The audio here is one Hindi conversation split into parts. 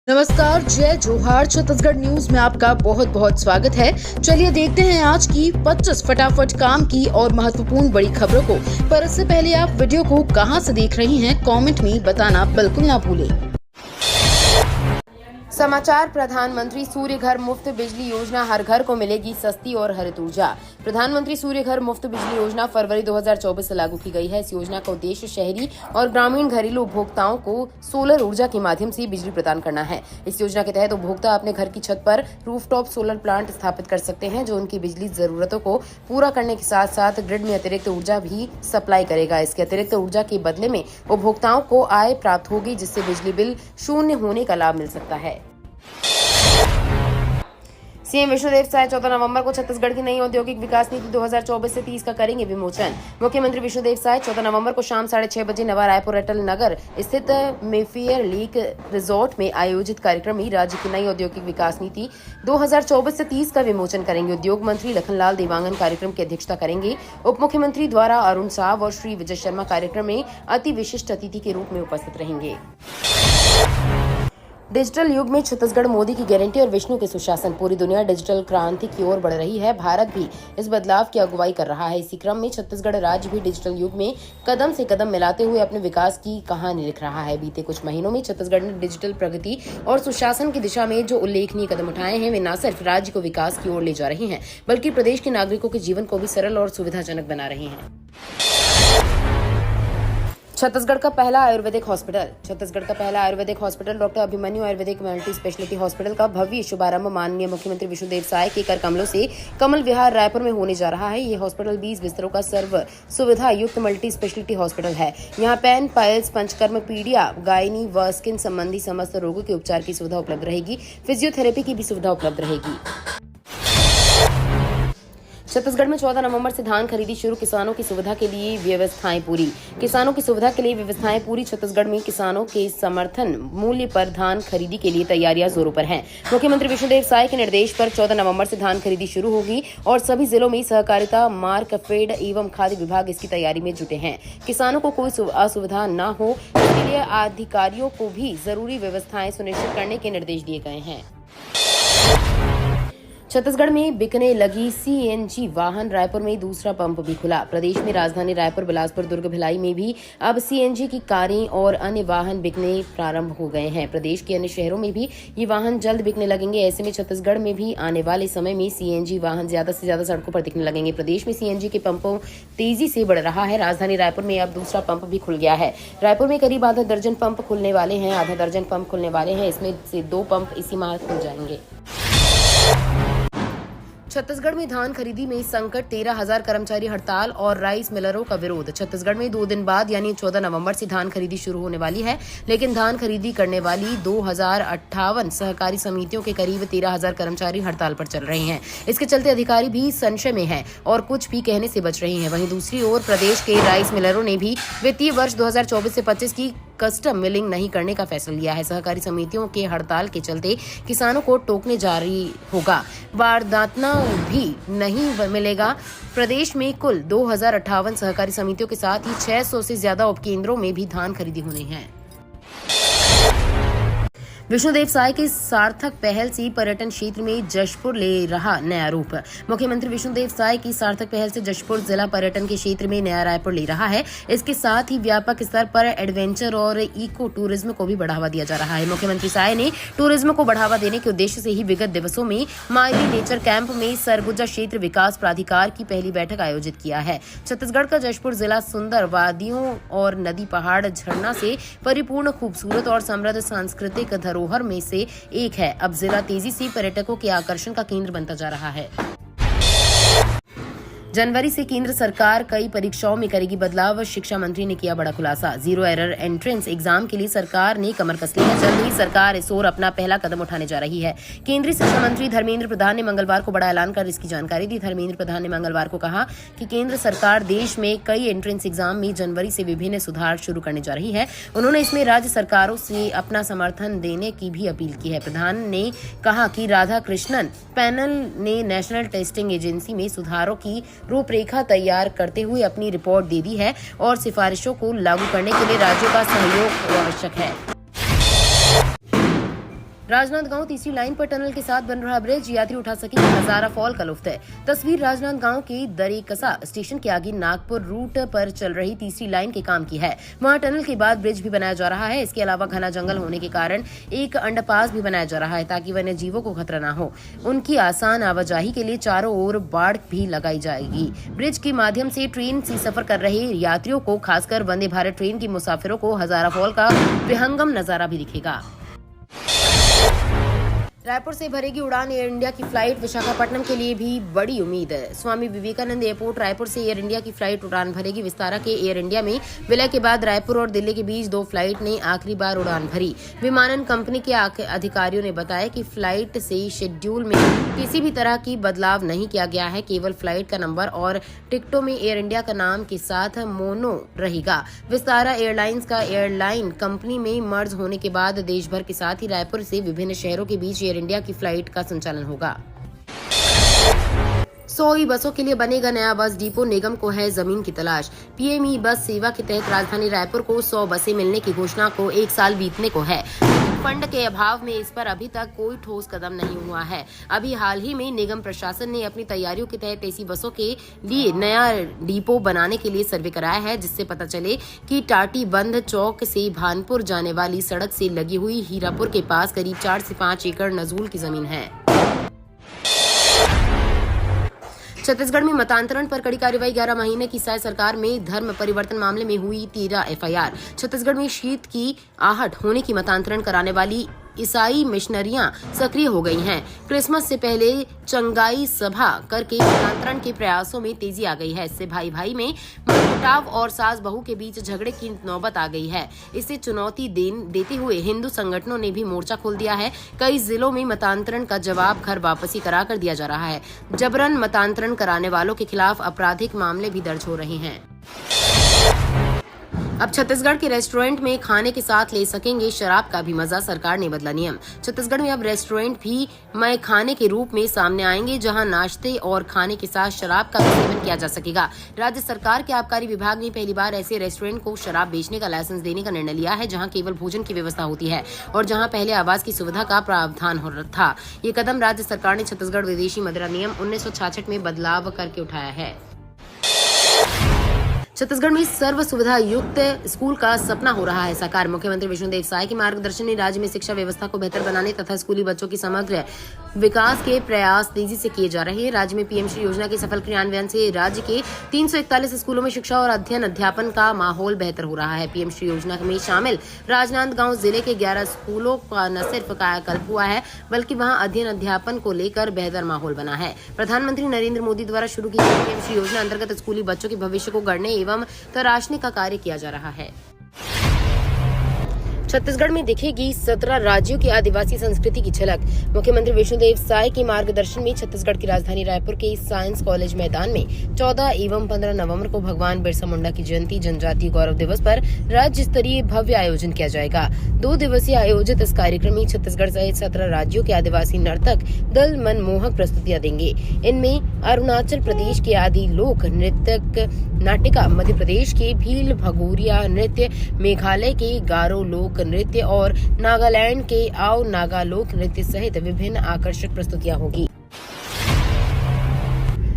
नमस्कार, जय जोहार। छत्तीसगढ़ न्यूज में आपका बहुत बहुत स्वागत है। चलिए देखते हैं आज की 25 फटाफट काम की और महत्वपूर्ण बड़ी खबरों को। पर इससे पहले आप वीडियो को कहां से देख रही हैं, कमेंट में बताना बिल्कुल ना भूलें। समाचार। प्रधानमंत्री सूर्य घर मुफ्त बिजली योजना, हर घर को मिलेगी सस्ती और हरित ऊर्जा। प्रधानमंत्री सूर्य घर मुफ्त बिजली योजना फरवरी 2024 से लागू की गई है। इस योजना का उद्देश्य शहरी और ग्रामीण घरेलू उपभोक्ताओं को सोलर ऊर्जा के माध्यम से बिजली प्रदान करना है। इस योजना के तहत उपभोक्ता अपने घर की छत पर रूफटॉप सोलर प्लांट स्थापित कर सकते हैं, जो उनकी बिजली जरूरतों को पूरा करने के साथ साथ ग्रिड में अतिरिक्त ऊर्जा भी सप्लाई करेगा। इसके अतिरिक्त ऊर्जा के बदले में उपभोक्ताओं को आय प्राप्त होगी, जिससे बिजली बिल शून्य होने का लाभ मिल सकता है। सीएम विष्णुदेव साय 14 नवंबर को छत्तीसगढ़ की नई औद्योगिक विकास नीति 2024 से 30 का करेंगे विमोचन। मुख्यमंत्री विष्णुदेव साय 14 नवंबर को शाम 6:30 बजे नवा रायपुर अटल नगर स्थित मेफेयर लेक रिजॉर्ट में आयोजित कार्यक्रम में राज्य की नई औद्योगिक विकास नीति 2024 से 30 का विमोचन करेंगे। उद्योग मंत्री लखनलाल देवांगन कार्यक्रम की अध्यक्षता करेंगे। उप मुख्यमंत्री द्वारा अरुण साव और श्री विजय शर्मा कार्यक्रम में अति विशिष्ट अतिथि के रूप में उपस्थित रहेंगे। डिजिटल युग में छत्तीसगढ़ मोदी की गारंटी और विष्णु के सुशासन। पूरी दुनिया डिजिटल क्रांति की ओर बढ़ रही है। भारत भी इस बदलाव की अगुवाई कर रहा है। इसी क्रम में छत्तीसगढ़ राज्य भी डिजिटल युग में कदम से कदम मिलाते हुए अपने विकास की कहानी लिख रहा है। बीते कुछ महीनों में छत्तीसगढ़ ने डिजिटल प्रगति और सुशासन की दिशा में जो उल्लेखनीय कदम उठाए हैं, वे न सिर्फ राज्य को विकास की ओर ले जा रहे हैं, बल्कि प्रदेश के नागरिकों के जीवन को भी सरल और सुविधाजनक बना रहे हैं। छत्तीसगढ़ का पहला Ayurvedic hospital doctor Abhimanyu Ayurvedic multi speciality hospital का भव्य शुभारंभ माननीय मुख्यमंत्री विष्णुदेव साय के कर कमलों से कमल विहार रायपुर में होने जा रहा है। ये हॉस्पिटल 20 बिस्तरों का सर्व सुविधा युक्त मल्टी स्पेशलिटी हॉस्पिटल है। यहाँ पेन, पाइल्स, पंचकर्म, पीडिया, गायनी व स्किन संबंधी समस्त रोगों के उपचार की सुविधा उपलब्ध रहेगी। फिजियोथेरेपी की भी सुविधा उपलब्ध रहेगी। छत्तीसगढ़ में 14 नवंबर से धान खरीदी शुरू। किसानों की सुविधा के लिए व्यवस्थाएं पूरी। छत्तीसगढ़ में किसानों के समर्थन मूल्य पर धान खरीदी के लिए तैयारियां जोरों पर हैं। मुख्यमंत्री विष्णुदेव साय के निर्देश पर 14 नवंबर से धान खरीदी शुरू होगी और सभी जिलों में सहकारिता, मार्कफेड एवं खाद्य विभाग इसकी तैयारी में जुटे हैं। किसानों को कोई असुविधा न हो, इसके लिए अधिकारियों को भी जरूरी व्यवस्थाएं सुनिश्चित करने के निर्देश दिए गए हैं। छत्तीसगढ़ में बिकने लगी सीएनजी वाहन। रायपुर में दूसरा पंप भी खुला। प्रदेश में राजधानी रायपुर, बिलासपुर, दुर्ग, भिलाई में भी अब सीएनजी की कारें और अन्य वाहन बिकने प्रारंभ हो गए हैं। प्रदेश के अन्य शहरों में भी ये वाहन जल्द बिकने लगेंगे। ऐसे में छत्तीसगढ़ में भी आने वाले समय में सीएनजी वाहन ज्यादा से ज्यादा सड़कों पर दिखने लगेंगे। प्रदेश में सीएनजी के पंपों तेजी से बढ़ रहा है। राजधानी रायपुर में अब दूसरा पंप भी खुल गया है। रायपुर में करीब आधा दर्जन पंप खुलने वाले हैं। इसमें से 2 पंप इसी माह खुल जाएंगे। छत्तीसगढ़ में धान खरीदी में संकट। 13,000 कर्मचारी हड़ताल और राइस मिलरों का विरोध। छत्तीसगढ़ में 2 दिन बाद यानी 14 नवंबर से धान खरीदी शुरू होने वाली है, लेकिन धान खरीदी करने वाली 2058 सहकारी समितियों के करीब 13,000 कर्मचारी हड़ताल पर चल रहे हैं। इसके चलते अधिकारी भी संशय में हैं और कुछ भी कहने से बच रहे हैं। वहीं दूसरी ओर प्रदेश के राइस मिलरों ने भी वित्तीय वर्ष 2024 से 25 की कस्टम मिलिंग नहीं करने का फैसला लिया है। सहकारी समितियों के हड़ताल के चलते किसानों को टोकने जारी होगा। बारदाना भी नहीं मिलेगा। प्रदेश में कुल 2058 सहकारी समितियों के साथ ही 600 से ज्यादा उपकेंद्रों में भी धान खरीदी होने हैं। विष्णुदेव साय की सार्थक पहल से पर्यटन क्षेत्र में जशपुर ले रहा नया रूप। मुख्यमंत्री विष्णुदेव साय की सार्थक पहल से जशपुर जिला पर्यटन के क्षेत्र में नया रायपुर ले रहा है। इसके साथ ही व्यापक स्तर पर एडवेंचर और इको टूरिज्म को भी बढ़ावा दिया जा रहा है। मुख्यमंत्री साय ने टूरिज्म को बढ़ावा देने के उद्देश्य से ही विगत दिवसों में माइली नेचर कैंप में सरगुजा क्षेत्र विकास प्राधिकार की पहली बैठक आयोजित किया है। छत्तीसगढ़ का जशपुर जिला सुंदर वादियों और नदी, पहाड़, झरना से परिपूर्ण खूबसूरत और समृद्ध सांस्कृतिक धरोहर में से एक है। अब जिला तेजी से पर्यटकों के आकर्षण का केंद्र बनता जा रहा है। जनवरी से केंद्र सरकार कई परीक्षाओं में करेगी बदलाव। शिक्षा मंत्री ने किया बड़ा खुलासा। 0 एरर एंट्रेंस एग्जाम के लिए सरकार ने कमर कस ली है। जल्द ही सरकार इस ओर अपना पहला कदम उठाने जा रही है। केंद्रीय शिक्षा मंत्री धर्मेंद्र प्रधान ने मंगलवार को बड़ा ऐलान कर इसकी जानकारी दी। धर्मेंद्र प्रधान ने मंगलवार को कहा कि केंद्र सरकार देश में कई एंट्रेंस एग्जाम में जनवरी से विभिन्न सुधार शुरू करने जा रही है। उन्होंने इसमें राज्य सरकारों से अपना समर्थन देने की भी अपील की है। प्रधान ने कहा कि राधाकृष्णन पैनल ने नेशनल टेस्टिंग एजेंसी में सुधारों की रूपरेखा तैयार करते हुए अपनी रिपोर्ट दे दी है और सिफारिशों को लागू करने के लिए राज्यों का सहयोग आवश्यक है। राजनांदगांव तीसरी लाइन पर टनल के साथ बन रहा ब्रिज, यात्री उठा सकेंगे हजारा फॉल का लुत्फ। तस्वीर राजनांदगांव के दरेकसा स्टेशन के आगे नागपुर रूट पर चल रही तीसरी लाइन के काम की है। वहां टनल के बाद ब्रिज भी बनाया जा रहा है। इसके अलावा घना जंगल होने के कारण एक अंडरपास भी बनाया जा रहा है ताकि वन्य जीवों को खतरा न हो। उनकी आसान आवाजाही के लिए चारों ओर बाड़ भी लगाई जाएगी। ब्रिज के माध्यम से ट्रेन से सफर कर रहे यात्रियों को, खासकर वंदे भारत ट्रेन के मुसाफिरों को हजारा फॉल का विहंगम नजारा भी दिखेगा। रायपुर से भरेगी उड़ान एयर इंडिया की फ्लाइट, विशाखापट्टनम के लिए भी बड़ी उम्मीद है। स्वामी विवेकानंद एयरपोर्ट रायपुर से एयर इंडिया की फ्लाइट उड़ान भरेगी। विस्तारा के एयर इंडिया में विलय के बाद रायपुर और दिल्ली के बीच 2 फ्लाइट ने आखिरी बार उड़ान भरी। विमानन कंपनी के अधिकारियों ने बताया कि फ्लाइट से शेड्यूल में किसी भी तरह की बदलाव नहीं किया गया है। केवल फ्लाइट का नंबर और टिकटों में एयर इंडिया का नाम के साथ मोनो रहेगा। विस्तारा एयरलाइंस का एयरलाइन कंपनी में मर्ज होने के बाद देश भर के साथ ही रायपुर से विभिन्न शहरों के बीच एयर इंडिया की फ्लाइट का संचालन होगा। 100 ई बसों के लिए बनेगा नया बस डिपो, निगम को है जमीन की तलाश। पीएमई बस सेवा के तहत राजधानी रायपुर को 100 बसें मिलने की घोषणा को 1 साल बीतने को है। फंड के अभाव में इस पर अभी तक कोई ठोस कदम नहीं हुआ है। अभी हाल ही में निगम प्रशासन ने अपनी तैयारियों के तहत ऐसी बसों के लिए नया डिपो बनाने के लिए सर्वे कराया है, जिससे पता चले कि टाटी बंद चौक से भानपुर जाने वाली सड़क से लगी हुई हीरापुर के पास करीब 4 से 5 एकड़ नजूल की जमीन है। छत्तीसगढ़ में मतांतरण पर कड़ी कार्रवाई। 11 महीने की साय सरकार में धर्म परिवर्तन मामले में हुई 13 एफआईआर। छत्तीसगढ़ में शीत की आहट होने की मतांतरण कराने वाली ईसाई मिशनरियां सक्रिय हो गई हैं। क्रिसमस से पहले चंगाई सभा करके मतांतरण के प्रयासों में तेजी आ गई है। इससे भाई भाई में मनमुटाव और सास बहू के बीच झगड़े की नौबत आ गई है। इसे चुनौती देते हुए हिंदू संगठनों ने भी मोर्चा खोल दिया है। कई जिलों में मतांतरण का जवाब घर वापसी करा कर दिया जा रहा है। जबरन मतांतरण कराने वालों के खिलाफ आपराधिक मामले भी दर्ज हो रहे हैं। अब छत्तीसगढ़ के रेस्टोरेंट में खाने के साथ ले सकेंगे शराब का भी मजा, सरकार ने बदला नियम। छत्तीसगढ़ में अब रेस्टोरेंट भी मय खाने के रूप में सामने आएंगे, जहां नाश्ते और खाने के साथ शराब का सेवन किया जा सकेगा। राज्य सरकार के आबकारी विभाग ने पहली बार ऐसे रेस्टोरेंट को शराब बेचने का लाइसेंस देने का निर्णय लिया है, जहां केवल भोजन की व्यवस्था होती है और जहां पहले आवास की सुविधा का प्रावधान हो रहा था। ये कदम राज्य सरकार ने छत्तीसगढ़ विदेशी मदिरा नियम 1966 में बदलाव करके उठाया है। छत्तीसगढ़ में सर्व सुविधा युक्त स्कूल का सपना हो रहा है साकार। मुख्यमंत्री विष्णुदेव साय के मार्गदर्शन में राज्य में शिक्षा व्यवस्था को बेहतर बनाने तथा स्कूली बच्चों की समग्र विकास के प्रयास तेजी से किए जा रहे हैं। राज्य में पीएम श्री योजना के सफल क्रियान्वयन से राज्य के 341 स्कूलों में शिक्षा और अध्ययन अध्यापन का माहौल बेहतर हो रहा है। पीएम श्री योजना में शामिल राजनांदगांव जिले के 11 स्कूलों का न सिर्फ कायाकल्प हुआ है, बल्कि वहां अध्ययन अध्यापन को लेकर बेहतर माहौल बना है। प्रधानमंत्री नरेंद्र मोदी द्वारा शुरू की गई पीएम श्री योजना अंतर्गत स्कूली बच्चों के भविष्य को गढ़ने एवं तराशने का कार्य किया जा रहा है। छत्तीसगढ़ में दिखेगी 17 राज्यों की आदिवासी संस्कृति की झलक। मुख्यमंत्री विष्णुदेव साय के मार्गदर्शन में छत्तीसगढ़ की राजधानी रायपुर के साइंस कॉलेज मैदान में 14 एवं 15 नवंबर को भगवान बिरसा मुंडा की जयंती जनजातीय गौरव दिवस पर राज्य स्तरीय भव्य आयोजन किया जाएगा। 2 दिवसीय आयोजित इस कार्यक्रम में छत्तीसगढ़ सहित 17 राज्यों के आदिवासी नर्तक दल मनमोहक प्रस्तुतियां देंगे। इनमें अरुणाचल प्रदेश के आदि लोक नृत्यक नाटिका, मध्य प्रदेश के भील भगोरिया नृत्य, मेघालय के गारो लोक नृत्य और नागालैंड के आओ नागा लोक नृत्य सहित विभिन्न आकर्षक प्रस्तुतियां होगी।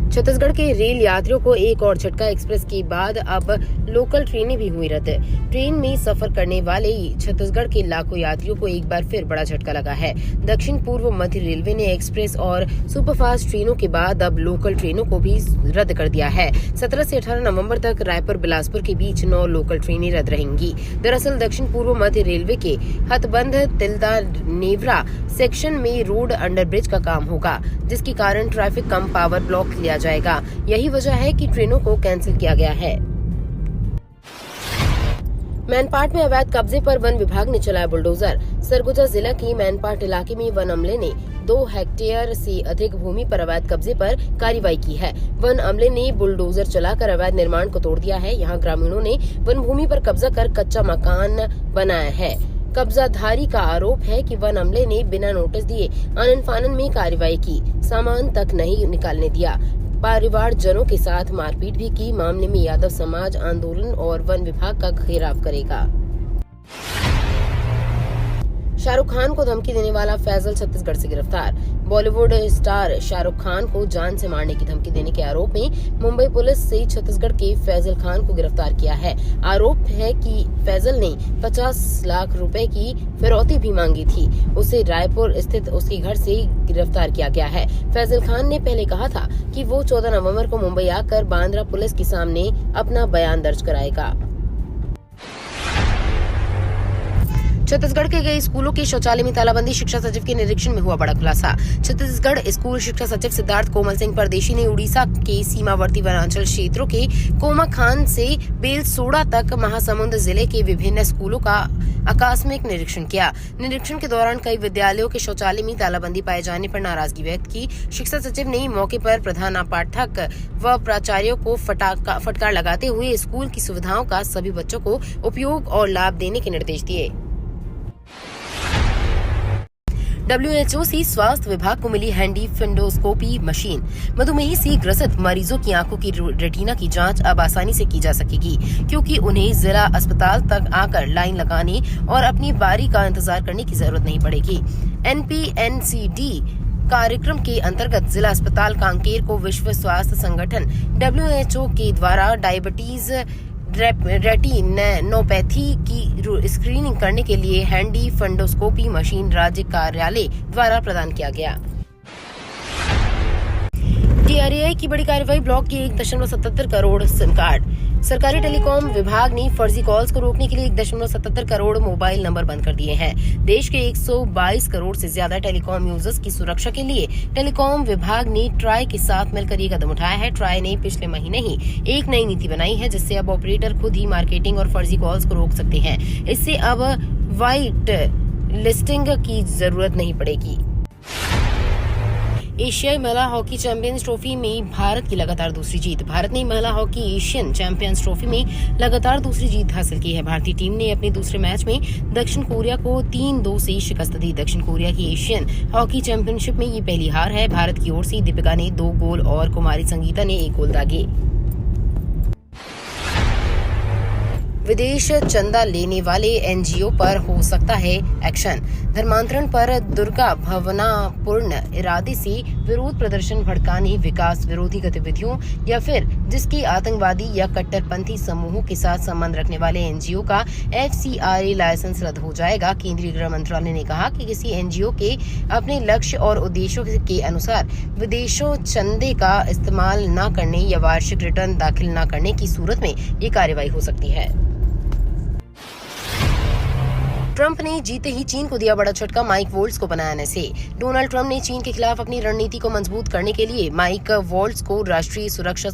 छत्तीसगढ़ के रेल यात्रियों को एक और झटका। एक्सप्रेस के बाद अब लोकल ट्रेनें भी हुई रद्द। ट्रेन में सफर करने वाले छत्तीसगढ़ के लाखों यात्रियों को एक बार फिर बड़ा झटका लगा है। दक्षिण पूर्व मध्य रेलवे ने एक्सप्रेस और सुपरफास्ट ट्रेनों के बाद अब लोकल ट्रेनों को भी रद्द कर दिया है। 17 से 18 नवंबर तक रायपुर बिलासपुर के बीच 9 लोकल ट्रेनें रद्द रहेंगी। दरअसल दक्षिण पूर्व मध्य रेलवे के हथबंध तिल्दा नेवरा सेक्शन में रोड अंडरब्रिज का काम होगा, जिसके कारण ट्रैफिक कम पावर ब्लॉक लिया जाएगा। यही वजह है कि ट्रेनों को कैंसिल किया गया है। मैनपाट में अवैध कब्जे पर वन विभाग ने चलाया बुलडोजर। सरगुजा जिला की मैनपाट इलाके में वन अमले ने 2 हेक्टेयर से अधिक भूमि पर अवैध कब्जे पर कार्रवाई की है। वन अमले ने बुलडोजर चलाकर अवैध निर्माण को तोड़ दिया है। यहाँ ग्रामीणों ने वन भूमि पर कब्जा कर कच्चा मकान बनाया है। कब्जाधारी का आरोप है कि वन अमले ने बिना नोटिस दिए आनन फानन में कार्रवाई की, सामान तक नहीं निकालने दिया। परिवारजनों के साथ मारपीट भी की। मामले में यादव समाज आंदोलन और वन विभाग का घेराव करेगा। शाहरुख खान को धमकी देने वाला फैजल छत्तीसगढ़ से गिरफ्तार। बॉलीवुड स्टार शाहरुख खान को जान से मारने की धमकी देने के आरोप में मुंबई पुलिस से छत्तीसगढ़ के फैजल खान को गिरफ्तार किया है। आरोप है कि फैजल ने 50 लाख रुपए की फिरौती भी मांगी थी। उसे रायपुर स्थित उसके घर से गिरफ्तार किया गया है। फैजल खान ने पहले कहा था कि वो 14 नवंबर को मुंबई आकर बांद्रा पुलिस के सामने अपना बयान दर्ज कराएगा। छत्तीसगढ़ के कई स्कूलों के शौचालय में तालाबंदी, शिक्षा सचिव के निरीक्षण में हुआ बड़ा खुलासा। छत्तीसगढ़ स्कूल शिक्षा सचिव सिद्धार्थ कोमल सिंह परदेशी ने उड़ीसा के सीमावर्ती वनांचल क्षेत्रों के कोमाखान से बेलसोड़ा तक महासमुंद जिले के विभिन्न स्कूलों का आकस्मिक निरीक्षण किया। निरीक्षण के दौरान कई विद्यालयों के शौचालय में तालाबंदी पाए जाने पर नाराजगी व्यक्त की। शिक्षा सचिव ने मौके पर प्रधानाध्यापक व प्राचार्यों को फटकार लगाते हुए स्कूल की सुविधाओं का सभी बच्चों को उपयोग और लाभ देने के निर्देश दिए। WHO से स्वास्थ्य विभाग को मिली हैंडी फेंडोस्कोपी मशीन। मधुमेह से ग्रसित मरीजों की आंखों की रेटिना की जांच अब आसानी से की जा सकेगी, क्योंकि उन्हें जिला अस्पताल तक आकर लाइन लगाने और अपनी बारी का इंतजार करने की जरूरत नहीं पड़ेगी। NPNCD कार्यक्रम के अंतर्गत जिला अस्पताल कांकेर को विश्व स्वास्थ्य संगठन WHO के द्वारा डायबिटीज रेटिनोपैथी की स्क्रीनिंग करने के लिए हैंडी फेंडोस्कोपी मशीन राज्य कार्यालय द्वारा प्रदान किया गया। TRAI की बड़ी कार्रवाई, ब्लॉक के 1.77 करोड़ सिम कार्ड। सरकारी टेलीकॉम विभाग ने फर्जी कॉल्स को रोकने के लिए 1.77 करोड़ मोबाइल नंबर बंद कर दिए हैं। देश के 122 करोड़ से ज्यादा टेलीकॉम यूजर्स की सुरक्षा के लिए टेलीकॉम विभाग ने ट्राई के साथ मिलकर ये कदम उठाया है। ट्राई ने पिछले महीने ही एक नई नीति बनाई है, जिससे अब ऑपरेटर खुद ही मार्केटिंग और फर्जी कॉल्स को रोक सकते हैं। इससे अब व्हाइट लिस्टिंग की जरूरत नहीं पड़ेगी। एशियाई महिला हॉकी चैंपियंस ट्रॉफी में भारत की लगातार दूसरी जीत। भारत ने महिला हॉकी एशियन चैंपियंस ट्रॉफी में लगातार दूसरी जीत हासिल की है। भारतीय टीम ने अपने दूसरे मैच में दक्षिण कोरिया को 3-2 से शिकस्त दी। दक्षिण कोरिया की एशियन हॉकी चैंपियनशिप में ये पहली हार है। भारत की ओर से दीपिका ने 2 गोल और कुमारी संगीता ने 1 गोल दागे। विदेश चंदा लेने वाले NGO पर हो सकता है एक्शन। धर्मांतरण पर दुर्गा भावनापूर्ण इरादे से विरोध प्रदर्शन भड़काने, विकास विरोधी गतिविधियों या फिर जिसके आतंकवादी या कट्टरपंथी समूहों के साथ संबंध रखने वाले NGO का FCRA लाइसेंस रद्द हो जाएगा। केंद्रीय गृह मंत्रालय ने कहा कि किसी NGO के अपने लक्ष्य और उद्देश्यों के अनुसार विदेशों चंदे का इस्तेमाल न करने या वार्षिक रिटर्न दाखिल न करने की सूरत में ये कार्रवाई हो सकती है। ट्रंप ने जीते ही चीन को दिया बड़ा झटका, माइक वोल्ट्स को बनाया NSA। डोनाल्ड ट्रंप ने चीन के खिलाफ अपनी रणनीति को मजबूत करने के लिए माइक वोल्ट्स को राष्ट्रीय सुरक्षा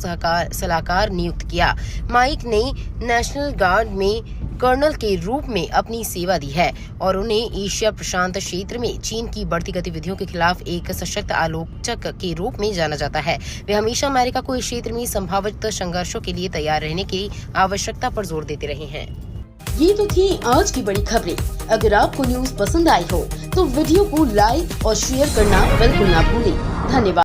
सलाहकार नियुक्त किया। माइक ने नेशनल गार्ड में कर्नल के रूप में अपनी सेवा दी है और उन्हें एशिया प्रशांत क्षेत्र में चीन की बढ़ती गतिविधियों के खिलाफ एक सशक्त आलोचक के रूप में जाना जाता है। वे हमेशा अमेरिका को इस क्षेत्र में संभावित संघर्षों के लिए तैयार रहने की आवश्यकता पर जोर देते रहे हैं। ये तो थी आज की बड़ी खबरें। अगर आपको न्यूज पसंद आई हो तो वीडियो को लाइक और शेयर करना बिल्कुल ना भूलें। धन्यवाद।